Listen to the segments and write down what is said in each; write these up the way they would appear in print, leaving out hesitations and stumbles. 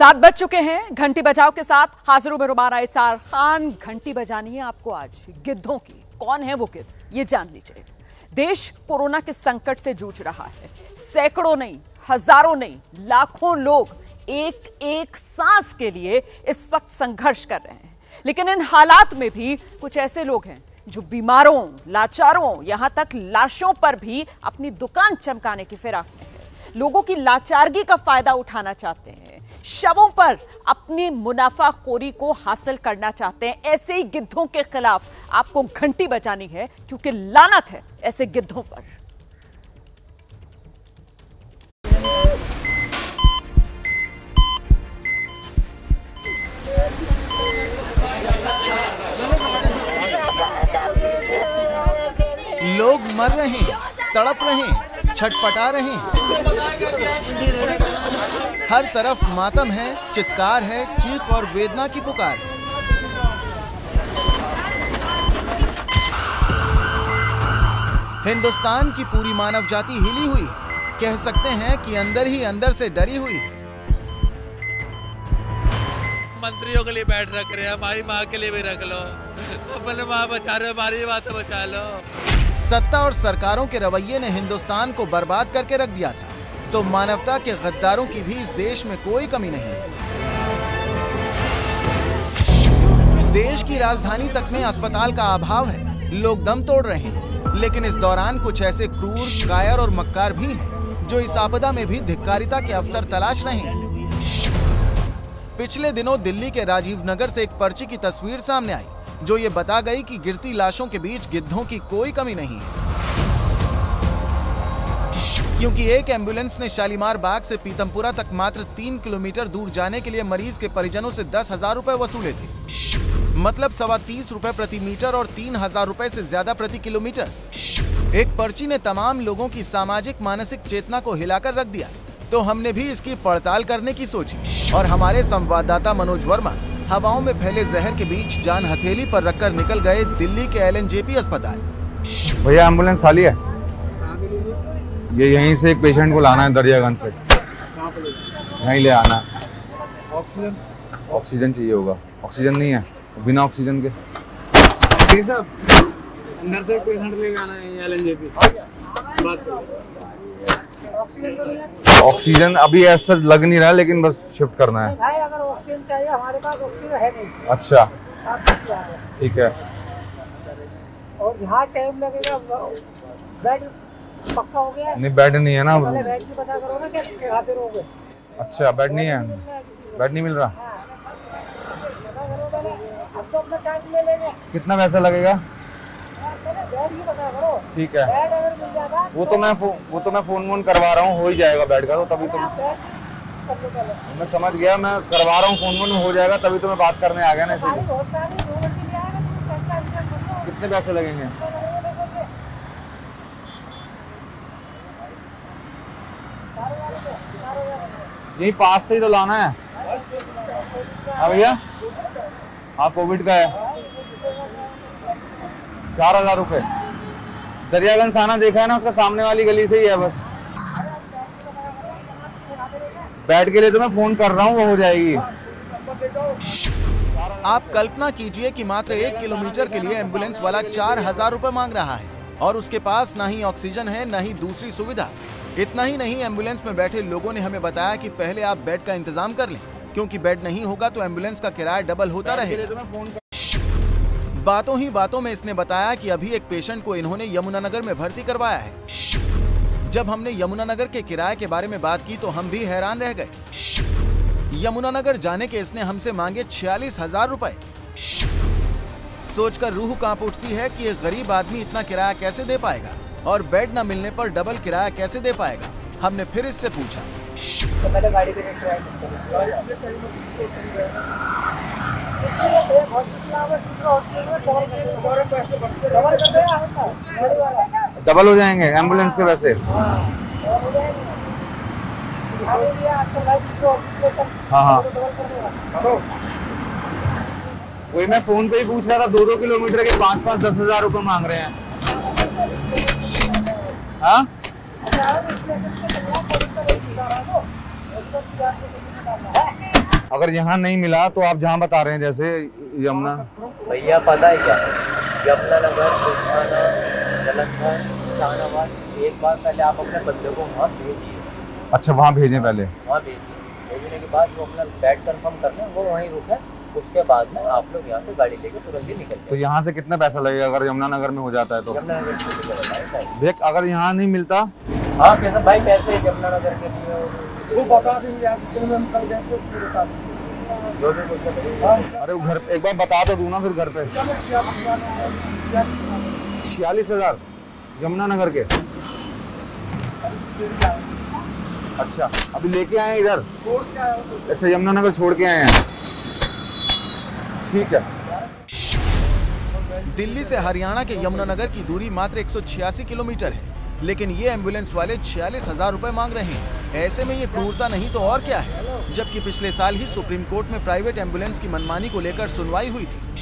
7 बज चुके हैं। घंटी बजाओ के साथ हाजिर में रुबाना इसार खान। घंटी बजानी है आपको आज गिद्धों की। कौन है वो गिद्ध, ये जान लीजिए। देश कोरोना के संकट से जूझ रहा है। सैकड़ों नहीं, हजारों नहीं, लाखों लोग एक एक सांस के लिए इस वक्त संघर्ष कर रहे हैं। लेकिन इन हालात में भी कुछ ऐसे लोग हैं जो बीमारों, लाचारों, यहां तक लाशों पर भी अपनी दुकान चमकाने की फिराक में है। लोगों की लाचारगी का फायदा उठाना चाहते हैं, शवों पर अपनी मुनाफाखोरी को हासिल करना चाहते हैं। ऐसे ही गिद्धों के खिलाफ आपको घंटी बजानी है, क्योंकि लानत है ऐसे गिद्धों पर। लोग मर रहे हैं, तड़प रहे हैं, छटपटा रहे हैं। हर तरफ मातम है, चित्कार है, चीख और वेदना की पुकार है। हिंदुस्तान की पूरी मानव जाति हिली हुई है। कह सकते हैं कि अंदर ही अंदर से डरी हुई है। मंत्रियों के लिए बैठ रख रहे हैं, हमारी माँ के लिए भी रख लो। अपने माँ बचा रहे, हमारी बात तो बचा लो। सत्ता और सरकारों के रवैये ने हिंदुस्तान को बर्बाद करके रख दिया था, तो मानवता के गद्दारों की भी इस देश में कोई कमी नहीं है। देश की राजधानी तक में अस्पताल का अभाव है, लोग दम तोड़ रहे हैं। लेकिन इस दौरान कुछ ऐसे क्रूर, कायर और मक्कार भी हैं जो इस आपदा में भी धिक्कारिता के अवसर तलाश रहे हैं। पिछले दिनों दिल्ली के राजीव नगर से एक पर्ची की तस्वीर सामने आई जो ये बता गई कि गिरती लाशों के बीच गिद्धों की कोई कमी नहीं है, क्योंकि एक एम्बुलेंस ने शालीमार बाग से पीतमपुरा तक मात्र 3 किलोमीटर दूर जाने के लिए मरीज के परिजनों से 10,000 रुपए वसूले थे। मतलब 30 रुपए प्रति मीटर और 3,000 रुपए से ज्यादा प्रति किलोमीटर। एक पर्ची ने तमाम लोगों की सामाजिक मानसिक चेतना को हिलाकर रख दिया। तो हमने भी इसकी पड़ताल करने की सोची और हमारे संवाददाता मनोज वर्मा हवाओं में फैले जहर के बीच जान हथेली पर रखकर निकल गए दिल्ली के LNJP अस्पताल। भैया एम्बुलेंस खाली है? ये यहीं से एक पेशेंट को लाना है दरियागंज से, यहीं ले आना है। ऑक्सीजन चाहिए होगा। ऑक्सीजन नहीं है, बिना ऑक्सीजन के। अंदर से पेशेंट लेके आना है LNJP। ऑक्सीजन अभी ऐसा लग नहीं रहा, लेकिन बस शिफ्ट करना है। भाई अगर ऑक्सीजन चाहिए, हमारे पास ऑक्सीजन है नहीं। अच्छा ठीक है। और यहाँ टाइम लगेगा। बेड पक्का हो गया? नहीं, बेड नहीं है ना। पहले बेड की पता करो ना, क्या खाते रहोगे? अच्छा, बेड नहीं है, बेड नहीं मिल रहा। पता करो पहले, अब तो अपना चार्ज ले लेंगे। कितना पैसा लगेगा? बेड की पता करो। ठीक है, बेड अगर मिल जाता वो तो मैं फोन करवा रहा हूँ, हो ही जाएगा बेड का। तो तभी तो मैं समझ गया, मैं करवा रहा हूँ, फोन हो जाएगा। तभी तो मैं बात करने आ गया ना। कितने पैसे लगेंगे? यही पास से ही तो लाना है। हाँ भैया, हाँ कोविड का है। 4,000 रुपए। दरियागंज थाना देखा है ना, उसका सामने वाली गली से ही है बस। बेड के लिए तो मैं फोन कर रहा हूँ, वो हो जाएगी। आप कल्पना कीजिए कि मात्र 1 किलोमीटर के लिए एम्बुलेंस वाला 4,000 रुपए मांग रहा है और उसके पास ना ही ऑक्सीजन है, ना ही दूसरी सुविधा। इतना ही नहीं, एम्बुलेंस में बैठे लोगों ने हमें बताया कि पहले आप बेड का इंतजाम कर लें, क्योंकि बेड नहीं होगा तो एम्बुलेंस का किराया डबल होता रहेगा। बातों ही बातों में इसने बताया कि अभी एक पेशेंट को इन्होंने यमुनानगर में भर्ती करवाया है। जब हमने यमुनानगर के किराए के बारे में बात की तो हम भी हैरान रह गए। यमुनानगर जाने के इसने हमसे मांगे 46,000 रुपए। सोचकर रूह कांप उठती है कि एक गरीब आदमी इतना किराया कैसे दे पाएगा और बेड न मिलने पर डबल किराया कैसे दे पाएगा। हमने फिर इससे पूछा। तो पहले गाड़ी के किराया डबल हो जाएंगे एम्बुलेंस के पैसे। हाँ, वही मैं फोन पे ही पूछ रहा था। 2-2 किलोमीटर के 5-5, 10,000 रुपए मांग रहे हैं। हाँ अगर यहाँ नहीं मिला तो आप जहाँ बता रहे हैं जैसे यमुना। भैया पता है क्या, यमुनानगर, बुलढाना, जालंधर, जहानाबाद, एक बार पहले आप अपने बंदे को वहाँ भेजिए। अच्छा, वहाँ भेजें पहले? वहाँ भेजिए, भेजने के बाद वो अपना बैट कंफर्म कर लें, वो वहीं रुके, उसके बाद में आप लोग यहाँ से गाड़ी लेके तुरंत ही निकल जाए। तो यहाँ से कितना पैसा लगेगा अगर यमुनानगर में हो जाता है तो? यमुनानगर भैया अगर यहाँ नहीं मिलता? हाँ पैसा भाई, पैसे यमुनानगर के लिए वो बता देंगे आप जितने में हम कल गए थे उसको बता देंगे। अरे वो घर एक बार बता तो दूँ ना फिर घर पे। 46,000 यमुनानगर के? अच्छा, अभी लेके आए हैं इधर? अच्छा, यमुनानगर छोड़ के आए हैं, ठीक है। दिल्ली से हरियाणा के यमुनानगर की दूरी मात्र 186 किलोमीटर है, लेकिन ये एम्बुलेंस वाले 46,000 रुपए मांग रहे हैं। ऐसे में ये क्रूरता नहीं तो और क्या है, जबकि पिछले साल ही सुप्रीम कोर्ट में प्राइवेट एम्बुलेंस की मनमानी को लेकर सुनवाई हुई थी।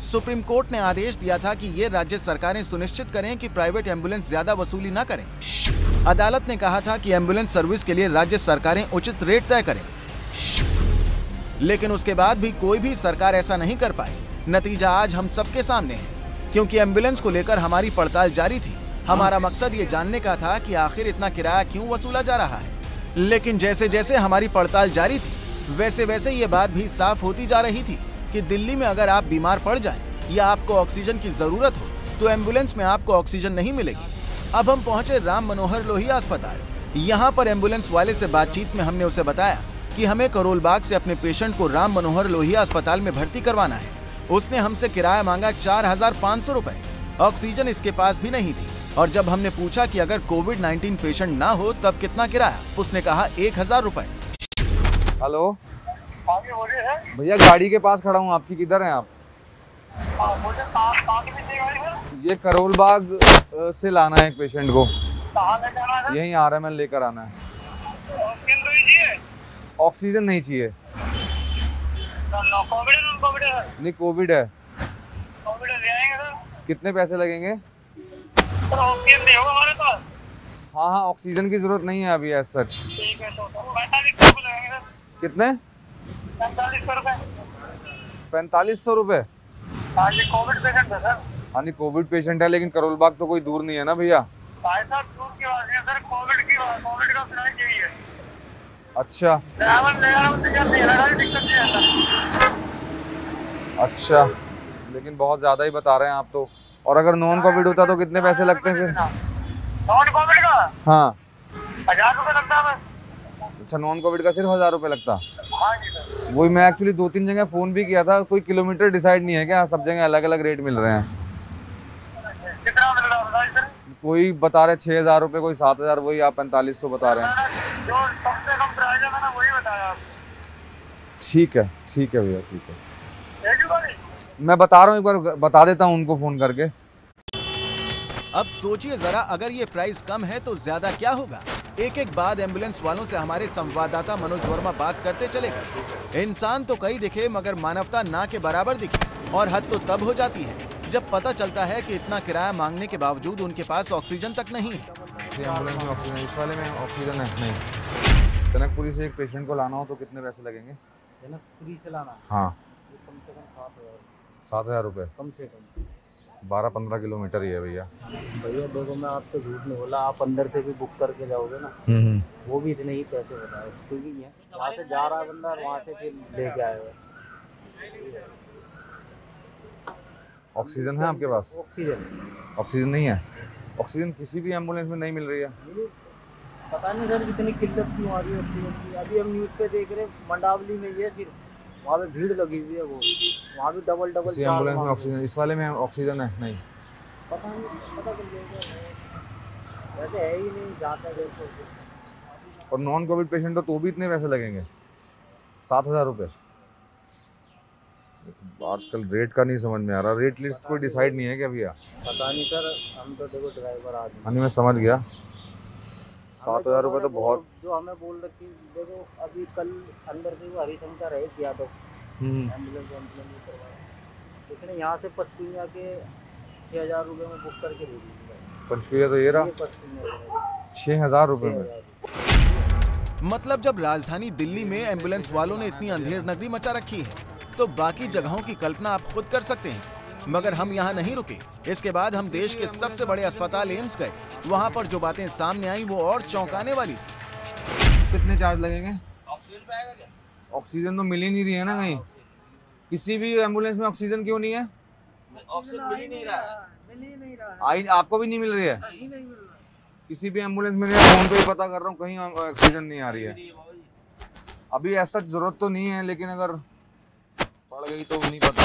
सुप्रीम कोर्ट ने आदेश दिया था कि ये राज्य सरकारें सुनिश्चित करें कि प्राइवेट एम्बुलेंस ज्यादा वसूली न करें। अदालत ने कहा था कि एम्बुलेंस सर्विस के लिए राज्य सरकारें उचित रेट तय करें, लेकिन उसके बाद भी कोई भी सरकार ऐसा नहीं कर पाई। नतीजा आज हम सबके सामने है, क्योंकि एम्बुलेंस को लेकर हमारी पड़ताल जारी थी। हमारा मकसद ये जानने का था कि आखिर इतना किराया क्यों वसूला जा रहा है, लेकिन जैसे जैसे हमारी पड़ताल जारी थी, वैसे वैसे ये बात भी साफ होती जा रही थी कि दिल्ली में अगर आप बीमार पड़ जाएं या आपको ऑक्सीजन की जरूरत हो तो एम्बुलेंस में आपको ऑक्सीजन नहीं मिलेगी। अब हम पहुंचे राम मनोहर लोहिया अस्पताल। यहाँ पर एम्बुलेंस वाले से बातचीत में हमने उसे बताया कि हमें करोल बाग से अपने पेशेंट को राम मनोहर लोहिया अस्पताल में भर्ती करवाना है। उसने हमसे किराया मांगा 4,500 रुपए। ऑक्सीजन इसके पास भी नहीं थी, और जब हमने पूछा कि अगर कोविड-19 पेशेंट ना हो तब कितना किराया, उसने कहा 1,000 रुपए। हेलो भैया, गाड़ी के पास खड़ा हूँ आपकी, किधर हैं आप? ये करोल बाग से लाना है एक पेशेंट को। यहीं RML लेकर आना है। ऑक्सीजन नहीं चाहिए। नहीं, कोविड है। कितने पैसे लगेंगे? हाँ हाँ, ऑक्सीजन की जरूरत नहीं है अभी एज सच। कितने? 4500 रुपए। कोविड पेशेंट है सर। हाँ नहीं, कोविड पेशेंट है, लेकिन करोल बाग तो कोई दूर नहीं है ना भैया। भाई साहब दूर की बात है सर, कोविड का फिलहाल यही है। अच्छा अच्छा, लेकिन बहुत ज्यादा ही बता रहे हैं आप तो। और अगर नॉन कोविड होता तो कितने पैसे लगते हैं फिर? नॉन कोविड का? हाँ, 1000 रुपए लगता है। अच्छा, नॉन कोविड का सिर्फ 1000 रुपए लगता? हाँ जी सर। वही मैं एक्चुअली 2-3 जगह फोन भी किया था, कोई किलोमीटर डिसाइड नहीं है क्या? सब जगह अलग अलग रेट मिल रहे हैं। कितना मिल रहा है सर? कोई बता रहे 6,000 रुपए, कोई 7,000, वही आप 4500 बता रहे हैं। जो सबसे कम प्राइस है मैंने वही बताया। ठीक है भैया, ठीक है। थैंक यू भाई। मैं बता रहा हूँ, एक बार बता देता हूँ उनको फोन करके। अब सोचिए जरा, अगर ये प्राइस कम है तो ज्यादा क्या होगा। एक एक बाद एम्बुलेंस वालों से हमारे संवाददाता मनोज वर्मा बात करते चले गए। इंसान तो कई दिखे, मगर मानवता ना के बराबर दिखी। और हद तो तब हो जाती है जब पता चलता है कि इतना किराया मांगने के बावजूद उनके पास ऑक्सीजन तक नहीं है। एम्बुलेंस में ऑक्सीजन, इस वाले में ऑक्सीजन है नहीं। जनकपुरी से एक पेशेंट को लाना हो तो कितने पैसे लगेंगे? जनकपुरी से लाना? हाँ, कम से कम 7,000 रुपये। कम से कम 12-15 किलोमीटर ही है भैया। भैया देखो, मैं आपसे झूठ नहीं बोला, आप अंदर से भी बुक करके जाओगे ना, वो भी इतने ही पैसे बताए, क्योंकि यहाँ से जा रहा है बंदा, वहाँ से फिर लेके आएगा। ऑक्सीजन है आपके पास? ऑक्सीजन नहीं है। ऑक्सीजन किसी भी एम्बुलेंस में नहीं मिल रही है। पता नहीं सर कितनी किल्लत क्यों आ रही है ऑक्सीजन की। अभी हम न्यूज़ पे देख रहे, मंडावली में ये सिर्फ, वहाँ पे भीड़ लगी हुई है, वो वहाँ भी डबल इसी एम्बुलेंस में ऑक्सीजन, इस वाले में ऑक्सीजन है नहीं? पता नहीं, पता कर लेगा, वैसे है ही नहीं जाता देखो। और नॉन कोविड पेशेंट हो तो भी इतने पैसे लगेंगे? 7,000 रुपये। आजकल रेट का नहीं समझ में आ रहा। रेट लिस्ट कोई डिसाइड नहीं है क्या भैया? पता नहीं सर, हम तो देखो ड्राइवर आदमी। हाँ, मैं समझ गया। 7,000 रुपये तो बहुत। जो हमें बोल रखी, देखो अभी कल अंदर से वो हरिशंकर है किया तो एम्बुलेंस करवाया, उसने यहाँ से पचकुनिया के 6,000 रुपये में बुक करके दे दी। पंचकुनिया तो ये रहा 6,000 रुपये में। मतलब जब राजधानी दिल्ली में एम्बुलेंस वालों ने इतनी अंधेर नगरी मचा रखी है तो बाकी जगहों की कल्पना आप खुद कर सकते हैं। मगर हम यहाँ नहीं रुके। इसके बाद हम देश के सबसे बड़े अस्पताल एम्स गए। वहाँ पर जो बातें सामने आई वो और चौंकाने वाली थी। कितने चार्ज लगेंगे? ऑक्सीजन तो मिल ही नहीं रही है ना कहीं। किसी भी एम्बुलेंस में ऑक्सीजन क्यों नहीं है? ऑक्सीजन मिल ही नहीं रहा। आई आपको भी नहीं मिल रही है? किसी भी एम्बुलेंस में नहीं। फोन पे ही पता कर रहा हूँ, कहीं ऑक्सीजन नहीं आ रही है। अभी ऐसा जरूरत तो नहीं है, लेकिन अगर पड़ गई तो नहीं पता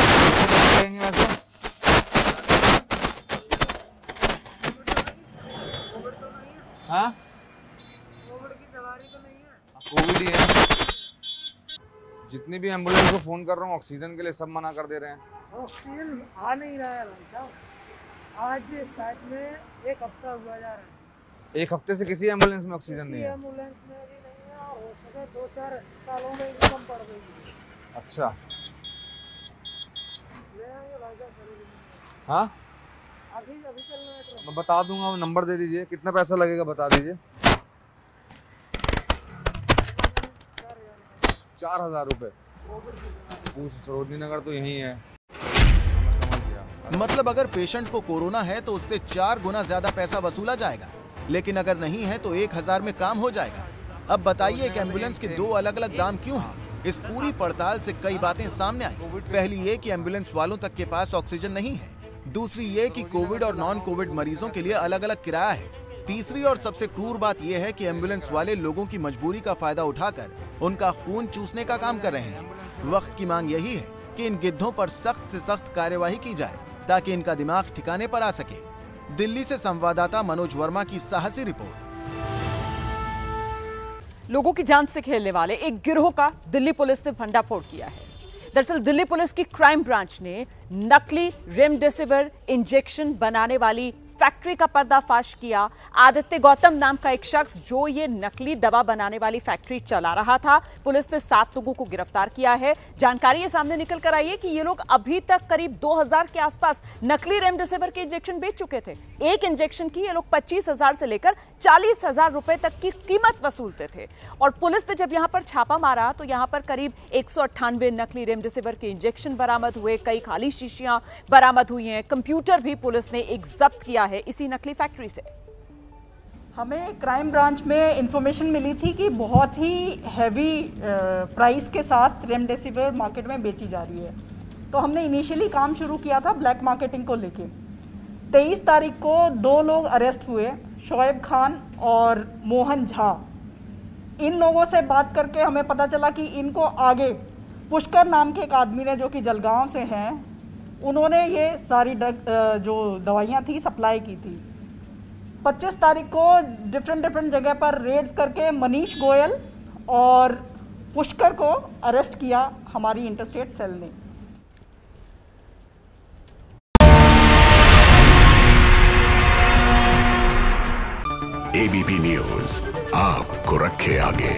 लगेंगे वैसे। हाँ, कोविड ही है। जितनी भी एम्बुलेंस को फोन कर रहा हूँ ऑक्सीजन के लिए, सब मना कर दे रहे हैं। ऑक्सीजन आ नहीं रहा है भाई साहब। आज साइड में एक हफ्ता हुआ जा रहा है। एक हफ्ते से किसी एम्बुलेंस में ऑक्सीजन नहीं है? एम्बुलेंस में भी नहीं है और हो सके 2-4 सालों में भी कम पड़ गई है। अच्छा, ले आएंगे भाई साहब जरूर। हाँ अभी चलना है। मैं बता दूंगा, वो नंबर दे दीजिए। कितना पैसा लगेगा बता दीजिए। 4000 रुपए। सरोजनी नगर तो यही है। समझ गया। मतलब अगर पेशेंट को कोरोना है तो उससे 4 गुना ज्यादा पैसा वसूला जाएगा, लेकिन अगर नहीं है तो 1000 में काम हो जाएगा। अब बताइए कि एम्बुलेंस के 2 अलग अलग दाम क्यों हैं? इस पूरी पड़ताल से कई बातें सामने आई। पहली ये कि एम्बुलेंस वालों तक के पास ऑक्सीजन नहीं है। दूसरी ये कि कोविड और नॉन कोविड मरीजों के लिए अलग अलग किराया है। तीसरी और सबसे क्रूर बात यह है कि एम्बुलेंस वाले लोगों की मजबूरी का फायदा उठाकर उनका खून चूसने का काम कर रहे हैं। वक्त की मांग यही है कि इन गिद्धों पर सख्त से सख्त कार्यवाही की जाए ताकि इनका दिमाग ठिकाने पर आ सके। दिल्ली से संवाददाता मनोज वर्मा की साहसी रिपोर्ट। लोगों की जान से खेलने वाले एक गिरोह का दिल्ली पुलिस ने भंडाफोड़ किया है। दरअसल दिल्ली पुलिस की क्राइम ब्रांच ने नकली रेमडेसिविर इंजेक्शन बनाने वाली फैक्ट्री का पर्दाफाश किया। आदित्य गौतम नाम का एक शख्स जो ये नकली दवा बनाने वाली फैक्ट्री चला रहा था, पुलिस ने 7 लोगों को गिरफ्तार किया है। जानकारी ये सामने निकल कर आई है कि ये लोग अभी तक करीब 2000 के आसपास नकली रेमडेसिविर के इंजेक्शन बेच चुके थे। एक इंजेक्शन की ये लोग 25,000 से लेकर 40,000 रुपए तक की कीमत वसूलते थे। और पुलिस ने जब यहां पर छापा मारा तो यहां पर करीब 198 नकली रेमडेसिविर के इंजेक्शन बरामद हुए, कई खाली शीशियां बरामद हुई हैं, कंप्यूटर भी पुलिस ने एक जब्त किया है इसी नकली फैक्ट्री से। हमें क्राइम ब्रांच में इंफॉर्मेशन मिली थी कि बहुत ही हैवी प्राइस के साथ रेमडेसिविर मार्केट में बेची जा रही है। तो हमने इनिशियली काम शुरू किया था ब्लैक मार्केटिंग को लेके। 23 तारीख को 2 लोग अरेस्ट हुए, शोएब खान और मोहन झा। इन लोगों से बात करके हमें पता चला कि इनको आगे पुष्कर नाम के एक आदमी ने, जो कि जलगांव से हैं, उन्होंने ये सारी ड्रग जो दवाइयाँ थी सप्लाई की थी। 25 तारीख को डिफरेंट जगह पर रेड्स करके मनीष गोयल और पुष्कर को अरेस्ट किया हमारी इंटरस्टेट सेल ने। एबीपी न्यूज़ आपको रखे आगे।